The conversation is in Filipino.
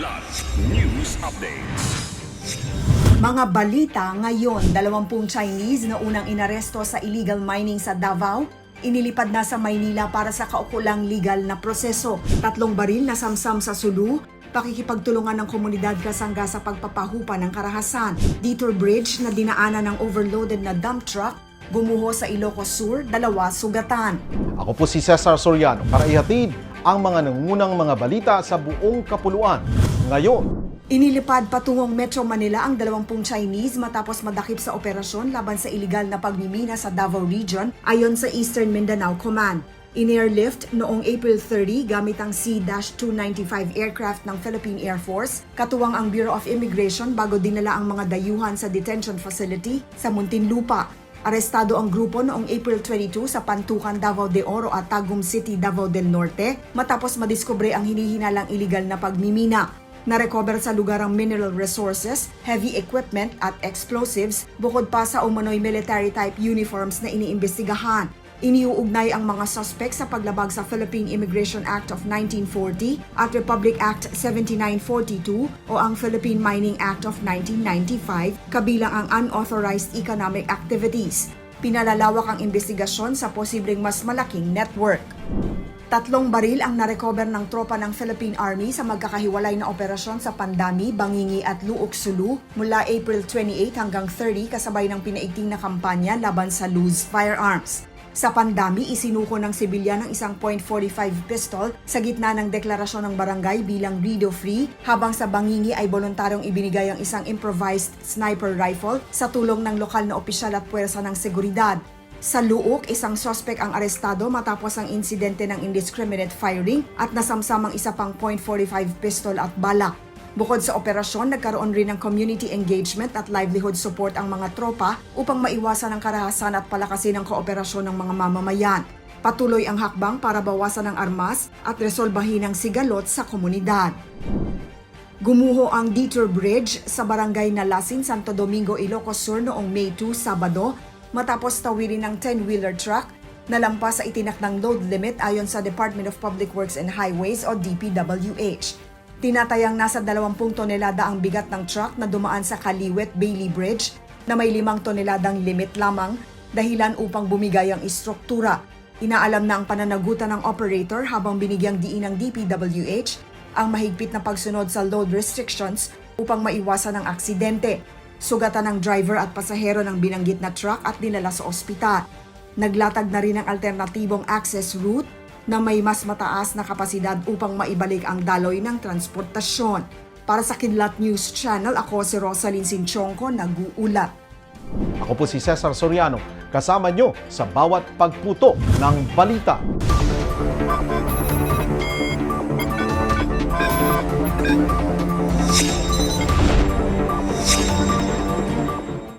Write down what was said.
Kilat News Updates. Mga balita ngayon, 20 Chinese na unang inaresto sa illegal mining sa Davao, inilipad na sa Maynila para sa kaukulang legal na proseso. 3 baril na samsam sa Sulu, pakikipagtulungan ng komunidad kasangga sa pagpapahupa ng karahasan. Detour Bridge na dinaanan ng overloaded na dump truck, gumuho sa Ilocos Sur, 2 sugatan. Ako po si Cesar Soriano para ihatid ang mga nangungunang mga balita sa buong kapuluan. Ngayon, Inilipad patungong Metro Manila ang 20 Chinese matapos madakip sa operasyon laban sa iligal na pagmimina sa Davao Region ayon sa Eastern Mindanao Command. In-airlift noong April 30 gamit ang C-295 aircraft ng Philippine Air Force, katuwang ang Bureau of Immigration bago dinala ang mga dayuhan sa detention facility sa Muntinlupa. Arestado ang grupo noong April 22 sa Pantukan, Davao de Oro at Tagum City, Davao del Norte matapos madiskubre ang hinihinalang iligal na pagmimina. Na-recover sa lugar ang mineral resources, heavy equipment at explosives bukod pa sa umano'y military-type uniforms na iniimbestigahan. Iniuugnay ang mga suspect sa paglabag sa Philippine Immigration Act of 1940 at Republic Act 7942 o ang Philippine Mining Act of 1995 kabilang ang unauthorized economic activities. Pinalalawak ang investigasyon sa posibleng mas malaking network. 3 baril ang narecover ng tropa ng Philippine Army sa magkakahiwalay na operasyon sa Pandami, Bangingi at Luok Sulu mula April 28 hanggang 30 kasabay ng pinaigting na kampanya laban sa loose firearms. Sa Pandami, isinuko ng sibilyan ng isang .45 pistol sa gitna ng deklarasyon ng barangay bilang rido-free, habang sa Bangingi ay voluntaryong ibinigay ang isang improvised sniper rifle sa tulong ng lokal na opisyal at puwersa ng seguridad. Sa Luok, isang suspect ang arestado matapos ang insidente ng indiscriminate firing at nasamsam ang isa pang .45 pistol at bala. Bukod sa operasyon, nagkaroon rin ng community engagement at livelihood support ang mga tropa upang maiwasan ang karahasan at palakasin ang kooperasyon ng mga mamamayan. Patuloy ang hakbang para bawasan ang armas at resolbahin ang sigalot sa komunidad. Gumuho ang Detour Bridge sa barangay Nalasin, Santo Domingo, Ilocos Sur noong May 2, Sabado, matapos tawirin ng 10-wheeler truck na lampas sa itinakdang load limit ayon sa Department of Public Works and Highways o DPWH. Tinatayang nasa 20 tonelada ang bigat ng truck na dumaan sa Kaliwet-Bailey Bridge na may 5 toneladang limit lamang, dahilan upang bumigay ang istruktura. Inaalam na ang pananagutan ng operator habang binigyang diin ng DPWH ang mahigpit na pagsunod sa load restrictions upang maiwasan ang aksidente. Sugatan ng driver at pasahero ng binanggit na truck at dinala sa ospital. Naglatag na rin ng alternatibong access route na may mas mataas na kapasidad upang maibalik ang daloy ng transportasyon. Para sa Kilat News Channel, ako si Rosalyn Sinchonko, nag-uulat. ako po si Cesar Soriano, kasama nyo sa bawat pagputo ng balita.